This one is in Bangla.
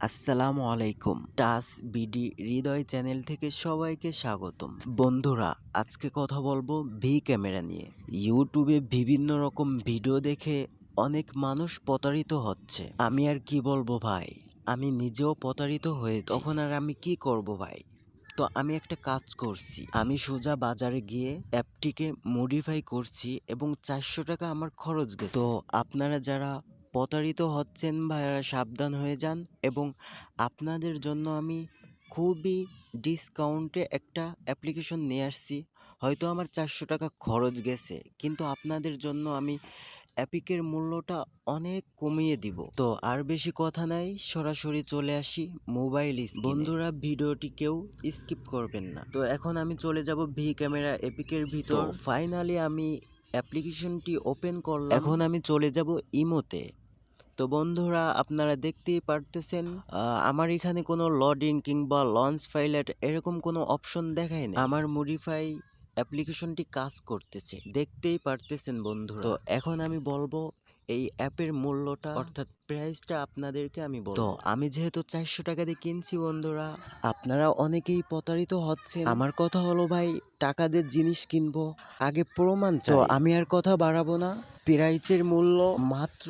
আসসালামু আলাইকুম। টাস বিডি হৃদয় চ্যানেল থেকে সবাইকে স্বাগতম। বন্ধুরা, আজকে কথা বলবো ভি ক্যামেরা নিয়ে। ইউটিউবে বিভিন্ন রকম ভিডিও দেখে অনেক মানুষ প্রতারিত হচ্ছে। আমি আর কি বলবো ভাই, আমি নিজেও প্রতারিত হয়েছি। তখন আর আমি কি করব ভাই? তো আমি একটা কাজ করছি, আমি সোজা বাজারে গিয়ে অ্যাপটিকে মডিফাই করছি এবং 400 টাকা আমার খরচ গেছে। তো আপনারা যারা প্রতারিত হচ্ছেন ভাইয়া সাবধান হয়ে যান, এবং আপনাদের জন্য আমি খুবই ডিসকাউন্টে একটা অ্যাপ্লিকেশন নিয়ে আসছি। হয়তো আমার 400 টাকা খরচ গেছে, কিন্তু আপনাদের জন্য আমি অ্যাপিকের মূল্যটা অনেক কমিয়ে দিব। তো আর বেশি কথা নাই, সরাসরি চলে আসি মোবাইল স্ক্রিনে। বন্ধুরা, ভিডিওটি কেউ স্কিপ করবেন না। তো এখন আমি চলে যাব ভি ক্যামেরা এপিকের ভিতর। ফাইনালি আমি অ্যাপ্লিকেশনটি ওপেন করলাম। এখন আমি চলে যাব ইমোতে। তো বন্ধুরা, আপনারা দেখতেই পারতেছেন আমার এখানে কোনো লোডিং কিংবা লঞ্চ ফাইল এরকম কোনো অপশন দেখায় না। আমার মডিফাই অ্যাপ্লিকেশনটি কাজ করতেছে, দেখতেই পারতেছেন বন্ধুরা। তো এখন আমি বলবো এই অ্যাপের মূল্যটা, অর্থাৎ প্রাইসটা আপনাদেরকে আমি বলবো। তো আমি যেহেতু 400 টাকা দিয়ে কিনছি বন্ধুরা, আপনারা অনেকেই প্রতারিত হচ্ছেন। আমার কথা হলো ভাই, টাকা দিয়ে জিনিস কিনবো, আগে প্রমাণ চাই। তো আমি আর কথা বাড়াবো না, প্রাইসের মূল্য মাত্র